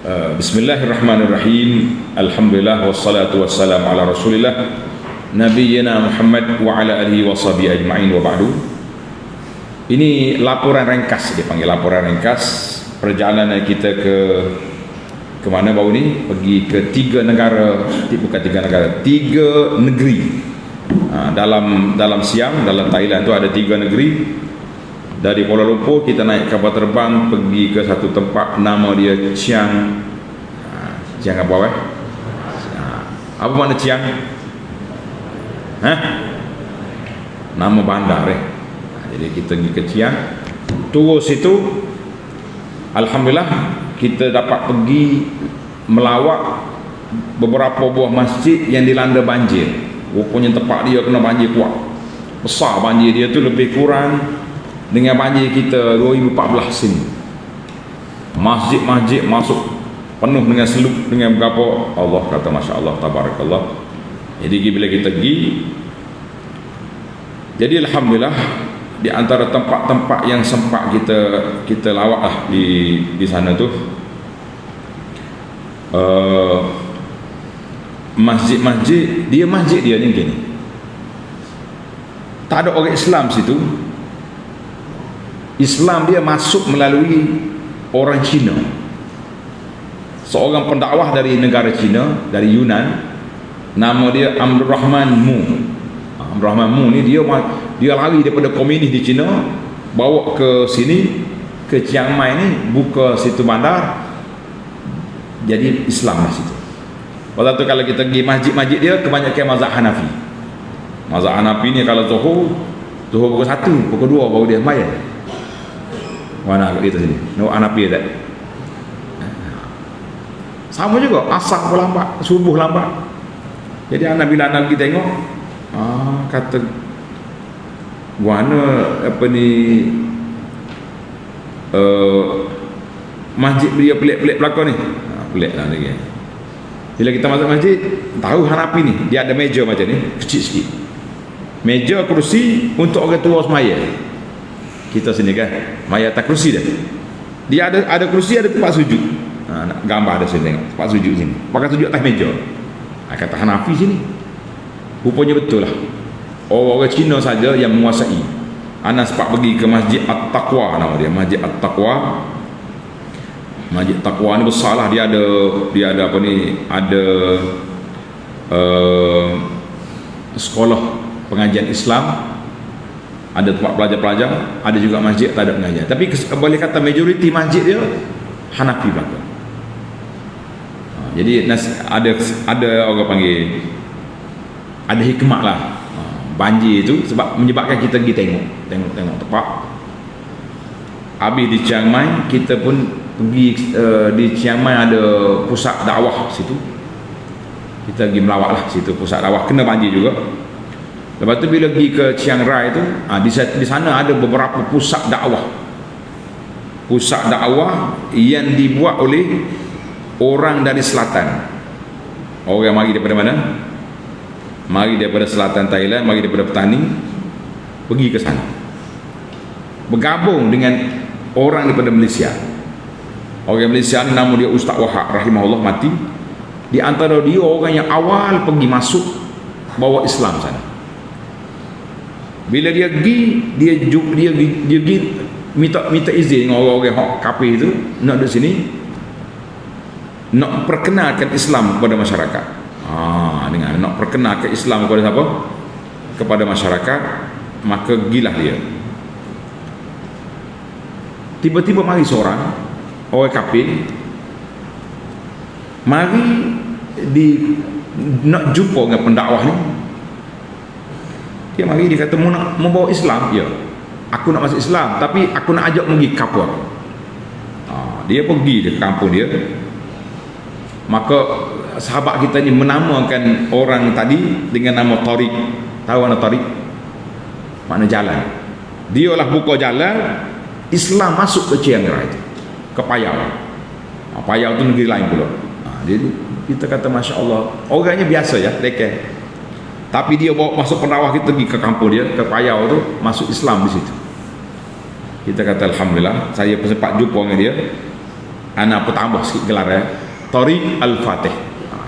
Bismillahirrahmanirrahim. Alhamdulillah wassalatu wassalamu ala Rasulillah nabiyyina Muhammad wa ala alihi washabihi ajma'in wa ba'du. Ini laporan ringkas, dipanggil laporan ringkas perjalanan kita ke mana baru ni? Pergi ke tiga negara, bukan tiga negara, tiga negeri. Dalam Siam, dalam Thailand tu ada tiga negeri. Dari Kuala Lumpur kita naik kapal terbang pergi ke satu tempat nama dia Chiang. Chiang apa apa mana Chiang? Nama bandar jadi kita pergi ke Chiang. Terus itu alhamdulillah kita dapat pergi melawat beberapa buah masjid yang dilanda banjir. Rupanya tempat dia kena banjir kuat. Besar banjir dia tu, lebih kurang dengan banjir kita 2014 sini. Masjid-masjid masuk penuh dengan seluk, dengan berapa, Allah kata Masya Allah, Tabarakallah. Jadi bila kita pergi, jadi alhamdulillah di antara tempat-tempat yang sempat kita lawat lah di sana tu, masjid-masjid dia ni gini, tak ada orang Islam situ. Islam dia masuk melalui orang Cina, seorang pendakwah dari negara Cina, dari Yunan, nama dia Abdul Rahman Mu. Abdul Rahman Mu ni dia lari daripada komunis di Cina, bawa ke sini, ke Chiang Mai ni, buka situ bandar, jadi Islam lah situ. Waktu tu kalau kita pergi masjid-masjid dia, kebanyakan mazhab Hanafi. Mazhab Hanafi ni kalau Zuhur pukul 1, pukul 2 baru dia sembahyang. Mana kita sini? No Hanafi tak? Sama juga, asar pun lambat, subuh lambat. Jadi bila anak kita tengok, kata mana apa ni, masjid dia pelik-pelik belakang ni. Pelik lah lagi. Bila kita masuk masjid, tahu Hanafi ni, dia ada meja macam ni, kecil sikit. Meja kerusi untuk orang tua semaya. Kita sini kan, maya atas kerusi dia ada kerusi, ada tempat sujud. Gambar ada sini tengok, tempat sujud sini, pakai sujud atas meja. Kata Hanafi sini, rupanya betul lah, orang Cina saja yang menguasai. Anak sempat pergi ke Masjid At-Taqwa, nama dia Masjid At-Taqwa. Masjid Taqwa ni besar lah, dia ada apa ni, ada sekolah pengajian Islam, ada tempat pelajar-pelajar, ada juga masjid tak ada pengajian. Tapi boleh kata majoriti masjid dia Hanafi belakang. Jadi ada orang panggil, ada hikmah lah banjir itu, sebab menyebabkan kita pergi tengok tempat. Habis di Chiang Mai, kita pun pergi di Chiang Mai ada pusat dakwah situ. Kita pergi melawat lah situ, pusat dakwah kena banjir juga. Lepas tu bila pergi ke Chiang Rai tu, di sana ada beberapa pusat dakwah. Pusat dakwah yang dibuat oleh orang dari selatan. Orang mari daripada mana? Mari daripada selatan Thailand, mari daripada petani, pergi ke sana. Bergabung dengan orang daripada Malaysia. Orang Malaysia ni nama dia Ustaz Wahab rahimahullah, mati. Di antara dia orang yang awal pergi masuk bawa Islam sana. Bila dia pergi, dia pergi minta izin dengan orang-orang kafir itu, nak di sini, nak perkenalkan Islam kepada masyarakat. Dengar, nak perkenalkan Islam kepada siapa? Kepada masyarakat. Maka gilah dia. Tiba-tiba mari seorang orang kafir, mari nak jumpa dengan pendakwah ni. Dia mari, dia kata mau bawa Islam. Ya, aku nak masuk Islam, tapi aku nak ajak pergi kapur. Dia pergi ke kampung dia. Maka sahabat kita ni menamakan orang tadi dengan nama Tariq. Tahu mana Tariq? Makna jalan. Dia lah buka jalan Islam masuk ke Chiang Rai, ke Payau. Payau tu negeri lain pula. Jadi kita kata Masya Allah, orangnya biasa ya, lekeh. Tapi dia bawa masuk pendakwah, kita pergi ke kampung dia, ke Payau tu, masuk Islam di situ. Kita kata alhamdulillah, saya sempat jumpa dengan dia. Ana petambah sikit gelar Tariq Al-Fatih.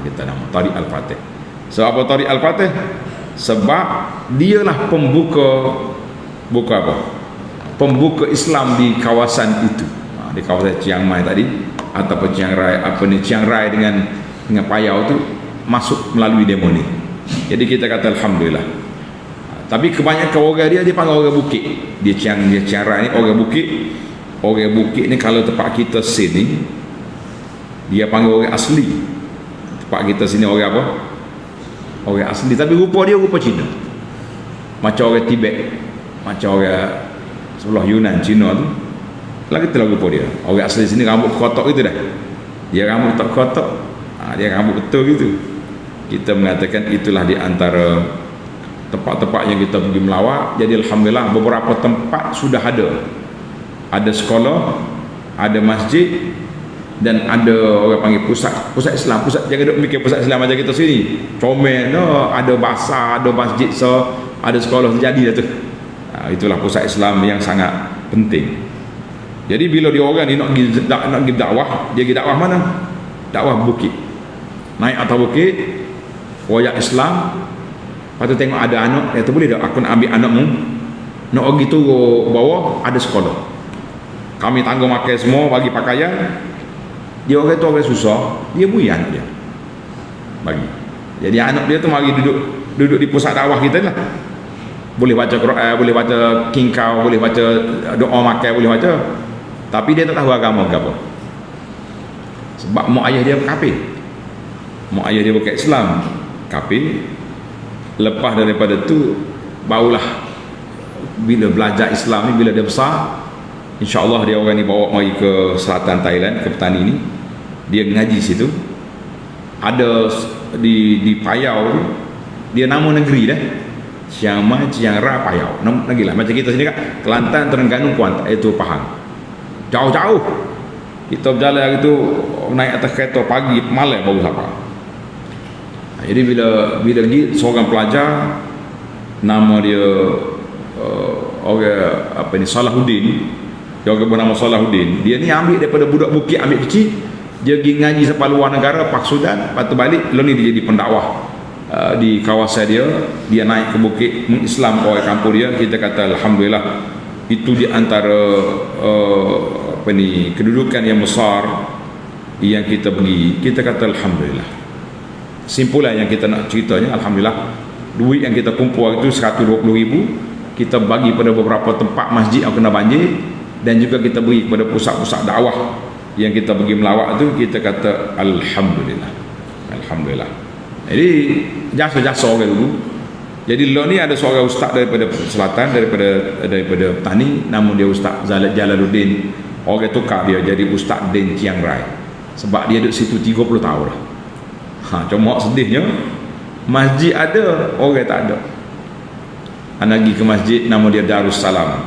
Kita nama Tariq Al-Fatih. Sebab apa Tariq Al-Fatih? Sebab dialah pembuka Islam di kawasan itu, di kawasan Chiang Mai tadi ataupun Chiang Rai dengan Payau tu masuk melalui demo ni. Jadi kita kata alhamdulillah. Tapi kebanyakan orang dia panggil orang bukit. Dia Chiang Rai ni orang bukit. Orang bukit ni kalau tempat kita sini dia panggil orang asli. Tempat kita sini orang apa? Orang asli, tapi rupa dia rupa Cina. Macam orang Tibet, macam orang sebelah Yunan Cina tu. Lagi tu rupa dia. Orang asli sini rambut kotak gitu dah. Dia rambut tak kotak. Dia rambut betul gitu. Kita mengatakan itulah di antara tempat-tempat yang kita pergi melawat. Jadi alhamdulillah beberapa tempat sudah ada sekolah, ada masjid, dan ada orang panggil pusat Islam. Pusat, jangan duk mikir pusat Islam macam kita sini comel no, ada basar, ada masjid, ada sekolah terjadi dah tu. Itulah pusat Islam yang sangat penting. Jadi bila dia orang ni nak pergi dakwah, dia pergi dakwah mana? Dakwah bukit. Naik atas bukit, royak Islam. Lepas tu tengok ada anak, dia tu boleh tak aku nak ambil anakmu, nak pergi turun bawah, ada sekolah. Kami tanggung makan semua, bagi pakaian. Dia orang tu orang susah, dia bui anak dia bagi. Jadi anak dia tu mari duduk di pusat dakwah kita lah. Boleh baca Quran, boleh baca kingkau, boleh baca doa makan, boleh baca. Tapi dia tak tahu agama ke apa. Sebab mak ayah dia kafir. Mak ayah dia bukan Islam, kafir. Lepas daripada tu barulah bila belajar Islam ni, bila dia besar, insya-Allah dia orang ni bawa mari ke selatan Thailand, ke petani ni. Dia ngaji situ. Ada di Payau tu, dia nama negeri dah. Chiang Mai, Chiang Rai, Payau. Nama negeri lah. Macam kita sini kan, Kelantan, Terengganu, Kuantan, itu Pahang. Jauh-jauh. Kita berjalan hari tu naik atas kereta pagi, malam baru sampai. Jadi bila pergi seorang pelajar, nama dia orang Salahuddin. Dia orang bernama Salahuddin. Dia ni ambil daripada budak bukit, ambil kecil, dia pergi ngaji sampai luar negara, Pak Sudan. Lepas tu balik, lalu ni dia jadi pendakwah di kawasan dia. Dia naik ke bukit, mengislam orang kampung dia. Kita kata alhamdulillah, itu di antara kedudukan yang besar yang kita pergi. Kita kata alhamdulillah. Simpulan yang kita nak ceritanya, alhamdulillah, duit yang kita kumpul itu 120,000 kita bagi pada beberapa tempat masjid yang kena banjir, dan juga kita beri kepada pusat-pusat dakwah yang kita pergi melawat tu. Kita kata alhamdulillah. Alhamdulillah. Jadi jasa-jasa orang dulu. Jadi lo ni ada seorang ustaz daripada selatan, daripada petani, namun dia Ustaz Jalaluddin. Orang tukar dia jadi Ustaz Din Chiang Rai, sebab dia duduk situ 30 tahun lah. Cuma sedihnya masjid ada, orang tak ada. Anak pergi ke masjid, nama dia Darussalam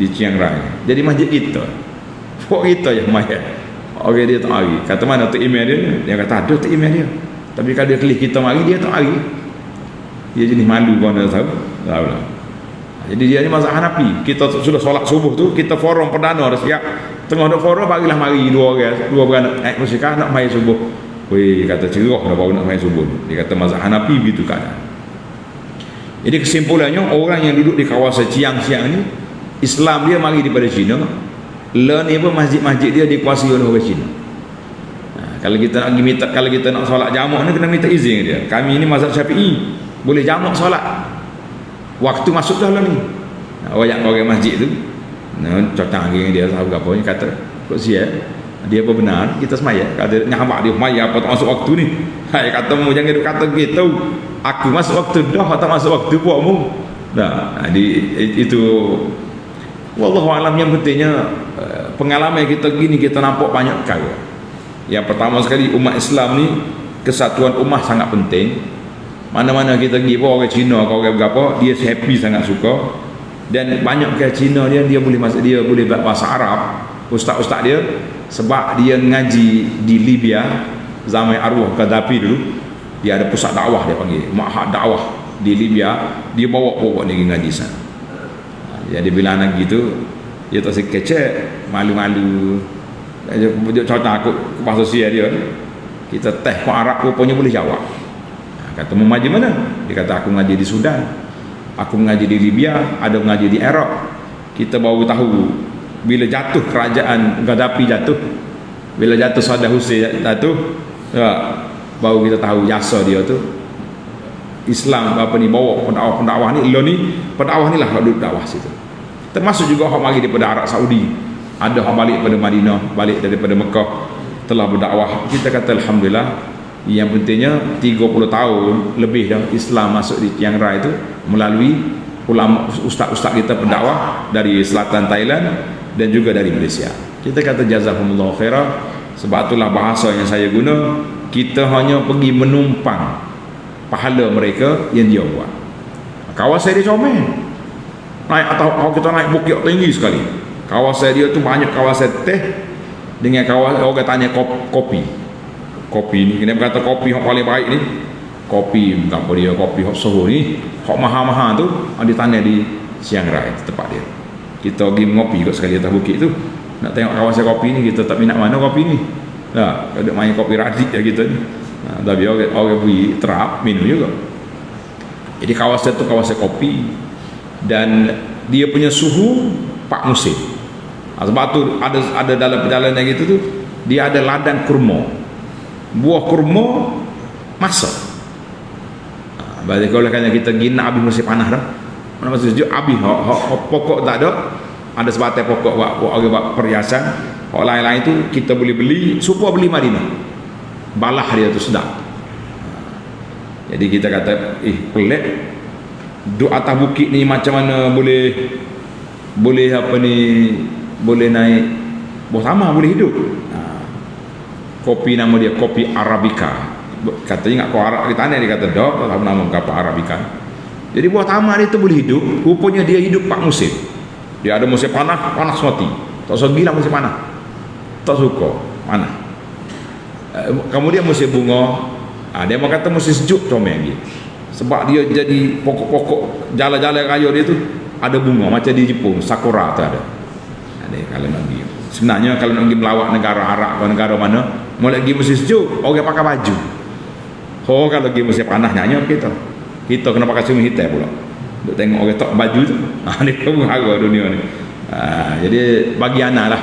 di Chiang Rai. Jadi masjid kita, pok kita yang mayat. Orang dia tak hari. Kata mana tu email dia? Dia kata ada tu email dia. Tapi kalau dia klik kita mari, dia tak hari. Dia jenis malu pun dah tahu. Tahu lah. Jadi dia ni mazhab Hanafi. Kita sudah solat subuh tu, kita forum perdana dah siap. Tengah duk forum, bagilah mari dua beranak naik musikah nak mai subuh. Weh, kata cerah dah baru nak mai subuh. Dia kata mazhab Hanafi begitu keadaan. Jadi kesimpulannya, orang yang duduk di kawasan Chiang ni, Islam dia mari daripada Cina. Ni pun masjid-masjid dia dikuasai oleh orang Cina. Kalau kita nak minta, kalau kita nak solat jamak ni kena minta izin dia. Kami ni mazhab Syafi'i, boleh jamak solat. Waktu masuk dah lah ni. Orang masjid tu, cotang dengan dia tahu apa ni, kata kok siap dia apa benar kita semaya. Kata nyamak dia maya apa tak masuk waktu ni. Hai kata mu jangan kata gitu. Aku masuk waktu dah atau masuk waktu buatmu. Nah, itu wallahu alam. Yang pentingnya pengalaman kita gini, kita nampak banyak perkara. Yang pertama sekali, umat Islam ni kesatuan umat sangat penting. Mana-mana kita pergi pun, orang Cina ke orang berapa, dia happy, sangat suka. Dan banyak ke Cina dia boleh masuk, dia boleh bahasa Arab, ustaz-ustaz dia, sebab dia ngaji di Libya zaman arwah Gaddafi dulu. Dia ada pusat dakwah, dia panggil Ma'had dakwah di Libya. Dia bawa pokok ni ngaji sana. Jadi bila anak gitu, dia tak sekecek, malu-malu. contoh aku bahasa Sia dia, kita teh kau Arab rupanya boleh jawab. Kata mau ngaji mana? Dia kata aku ngaji di Sudan, aku ngaji di Libya, ada ngaji di Iraq. Kita baru tahu bila jatuh kerajaan Gaddafi jatuh, bila jatuh Saddam Hussein jatuh, ya, baru kita tahu jasa dia tu Islam apa ni bawa pendakwah ni, lo ni pendakwah ni lah duduk dakwah situ. Termasuk juga orang mari daripada Arab Saudi, ada orang balik daripada Madinah, balik daripada Mekah telah berdakwah. Kita kata alhamdulillah. Yang pentingnya 30 tahun lebih dah Islam masuk di Chiang Rai itu melalui ulama ustaz-ustaz kita pendakwah dari selatan Thailand dan juga dari Malaysia. Kita kata jazakumullah khairah. Sebab itulah bahasa yang saya guna, kita hanya pergi menumpang pahala mereka yang dia buat. Kawasan dia comel, naik atau kita naik bukit tinggi sekali. Kawasan dia tu banyak kawasan teh dengan kawasan orang tanya kopi ni, kena berkata kopi yang paling baik ni, kopi apa dia, kopi hok Soho ni hok mahal-mahal tu ditanam di Chiang Rai tempat dia. Kita pergi ngopi kat sekali atas bukit tu, nak tengok kawasan kopi ni, kita tak minat mana kopi ni. Nah, ada main kopi radik ya kita ni. Nah, tapi orang pergi terap minum juga. Jadi kawasan tu kawasan kopi dan dia punya suhu 4 musim. Sebab tu ada dalam perjalanan gitu tu dia ada ladang kurma. Buah kurma masak. Balik kalau kan kita gina habis musim panas dah. Mana masa sejuk habis pokok tak ada sebatai pokok buat perhiasan. Hak lain-lain tu kita boleh beli, supaya beli Madinah. Balah dia tu sedap. Jadi kita kata pelik. Duduk atas bukit ni macam mana boleh apa ni, boleh naik buah tamar, boleh hidup. Kopi nama dia kopi Arabica. Katanya ingat kau Arab kita ni, dia kata dah tahu nama kopi Arabica. Jadi buah tamar itu boleh hidup. Rupanya dia hidup 4 musim. Dia ada musim panas mati. Tak suka gila musim panas. Tak suka panas. Kemudian musim bunga, dia mau kata musim sejuk comel lagi. Sebab dia jadi pokok-pokok jalan-jalan raya dia tu ada bunga macam di Jepun, sakura tu ada. Kalau nak pergi. Sebenarnya kalau nak pergi melawat negara Arab atau negara mana, mau lagi musim sejuk, orang pakai baju. Kalau pergi musim panas nyanyi kita kena pakai selimut hitam pula. Duk tengok orang tak baju tu. Ni pengaruh dunia ni. Jadi bagi anak lah.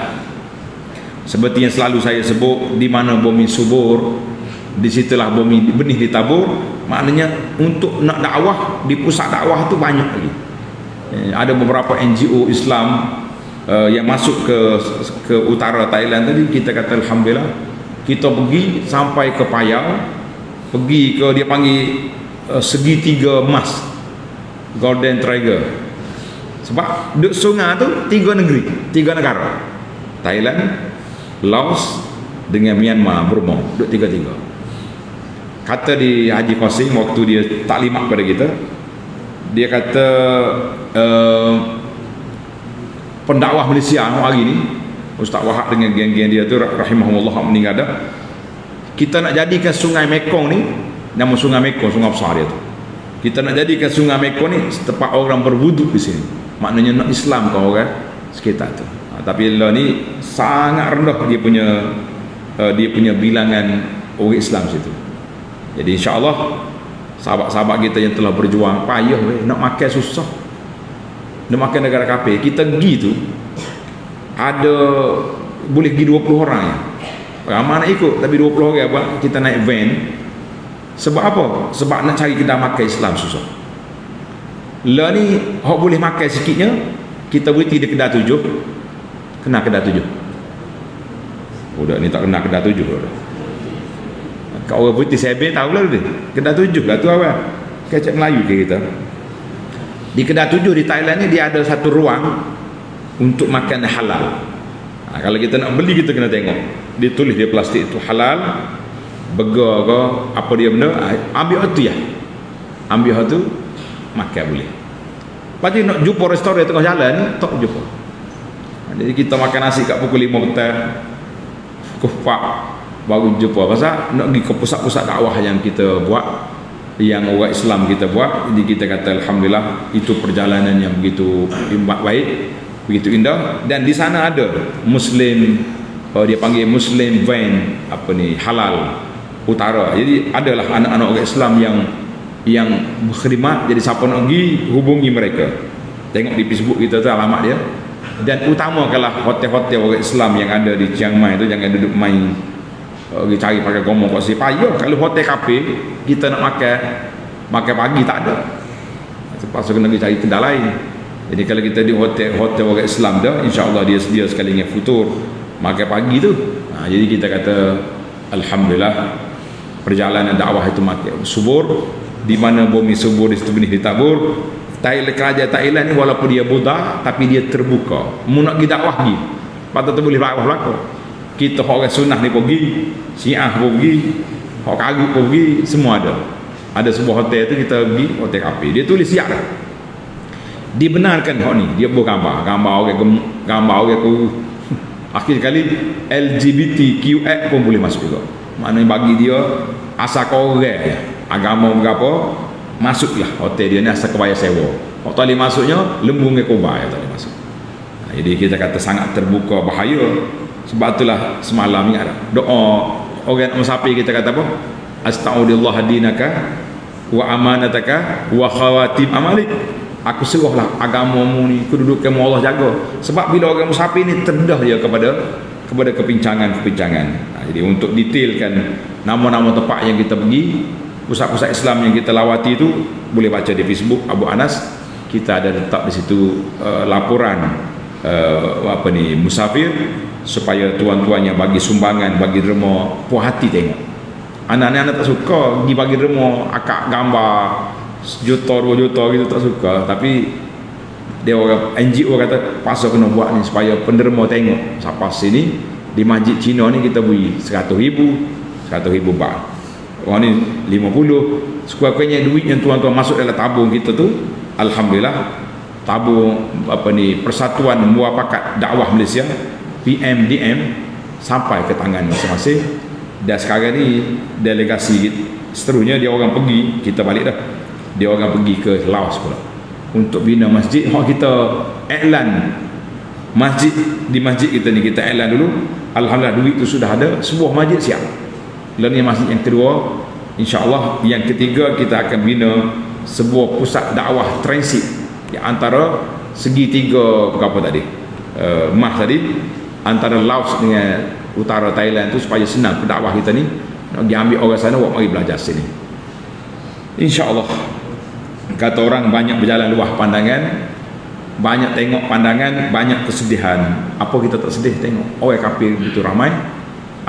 Seperti yang selalu saya sebut, di mana bumi subur, di situlah bumi benih ditabur. Maknanya untuk nak dakwah di pusat dakwah tu banyak lagi. Ada beberapa NGO Islam yang masuk ke utara Thailand tadi, kita kata alhamdulillah kita pergi sampai ke Payau, pergi ke dia panggil segitiga emas, Golden Triangle. Sebab duk sungai tu 3 negeri, 3 negara, Thailand, Laos dengan Myanmar, Burma, duk 3. Kata di Haji Qasim waktu dia taklimat pada kita, dia kata pendakwah Malaysia hari ni, Ustaz Wahab dengan geng-geng dia tu rahimahullah meninggal dah, kita nak jadikan sungai Mekong ni, nama sungai Mekong, sungai besar dia tu, kita nak jadikan sungai Mekong ni tempat orang berwuduk di sini. Maknanya nak Islam kau orang sekitar tu. Tapi lah ni sangat rendah dia punya bilangan orang Islam situ. Jadi insya-Allah sahabat-sahabat kita yang telah berjuang payah nak makan susah, nak makan negara kafir, kita pergi tu ada boleh pergi 20 orang ya. Ramai nak ikut, tapi 20 orang buat kita naik van. Sebab apa? Sebab nak cari kedai makan Islam susah. Lah ni hok boleh makan sikitnya, kita berhenti di kedai 7. Kena kedai 7. Budak ni tak kena kedai 7 dah. Kau orang putih sebel tahu lah dia. Kedai 7 lah tu awal. Kecap Melayu ke kita. Di kedai 7 di Thailand ni dia ada satu ruang untuk makan halal. Kalau kita nak beli kita kena tengok. Dia tulis dia plastik itu halal, burger ke apa dia benda, ambil tu ya. Ambil tu makan boleh. Lepas tu nak jumpa restoran tengah jalan ni tak jumpa. Jadi kita makan nasi kat pukul 5 petang. Pukul 4 baru jumpa. Pasal nak pergi ke pusat-pusat dakwah yang kita buat, yang orang Islam kita buat. Jadi kita kata alhamdulillah itu perjalanan yang begitu baik, begitu indah. Dan di sana ada Muslim dia panggil Muslim van halal utara. Jadi adalah anak-anak orang Islam yang berkhidmat. Jadi siapa nak pergi, hubungi mereka. Tengok di Facebook kita tu alamat dia. Dan utamakanlah hotel-hotel orang Islam yang ada di Chiang Mai tu, jangan duduk main cari pakai gomong kat sini. Payah kalau hotel kafe kita nak makan pagi tak ada. Terpaksa kena pergi cari kedai lain. Jadi kalau kita di hotel orang Islam dah, insya-Allah dia sedia sekali dengan futur makan pagi tu. Jadi kita kata alhamdulillah perjalanan dakwah itu makin subur. Di mana bumi subur di situ benih ditabur. Kerajaan Thailand ni walaupun dia budak tapi dia terbuka. Mu nak pergi dakwah pergi. Patut boleh berlaku. Kita orang sunnah ni pergi, Syiah pun pergi, hak Karut pun pergi, semua ada. Ada sebuah hotel tu kita pergi, hotel kafe. Dia tulis siap dah. Dibenarkan hak ni. Dia buat gambar orang ku. Akhir sekali LGBTQX pun boleh masuk juga. Maknanya bagi dia asal kau orang agama berapa masuklah hotel dia ni, asal kau bayar sewa. Kau tak boleh masuknya lembung ke kau bayar tak boleh masuk. Jadi kita kata sangat terbuka, bahaya. Sebab itulah semalam ni ada doa orang musafir, kita kata apa? Astagfirullah dinaka wa amanataka wa khawatim amalik. Aku serahlah agamamu ni, kedudukanmu Allah jaga. Sebab bila orang musafir ni terdedah dia kepada kepincangan-kepincangan. Jadi untuk detailkan nama-nama tempat yang kita pergi, pusat-pusat Islam yang kita lawati itu boleh baca di Facebook Abu Anas. Kita ada letak di situ laporan musafir, supaya tuan-tuannya bagi sumbangan, bagi derma, puas hati tengok. Anak-anak tak suka pergi bagi derma akak gambar sejuta 2 juta gitu, tak suka. Tapi dia orang NGO kata pasal kena buat ni supaya penderma tengok siapa sini di masjid Cina ni kita beri 100,000 baht. Orang ni 50. Sekurang-kurangnya duit yang tuan-tuan masuk dalam tabung kita tu, alhamdulillah, tabung Persatuan Muafakat Dakwah Malaysia PMDM sampai ke tangan masing-masing. Dan sekarang ni delegasi seterusnya dia orang pergi, kita balik dah, dia orang pergi ke Laos pula untuk bina masjid. Kita iklan masjid di masjid kita ni, kita iklan dulu. Alhamdulillah duit tu sudah ada, sebuah masjid siap. Lalu ni masjid yang kedua, insya-Allah yang ketiga kita akan bina sebuah pusat dakwah transit di antara segitiga berapa tadi? Mah tadi antara Laos dengan utara Thailand tu, supaya senang pendakwah kita ni nak diambil orang sana buat mari belajar sini. Insya-Allah. Kata orang banyak berjalan luah pandangan, banyak tengok pandangan, banyak kesedihan. Apa kita tak sedih tengok orang kafir begitu ramai,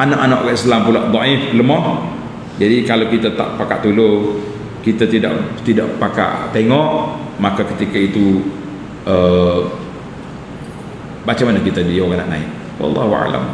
anak-anak orang Islam pula dhaif, lemah. Jadi kalau kita tak pakat tolong, kita tidak pakat tengok, maka ketika itu macam mana kita dia orang nak naik? Wallahu a'lam.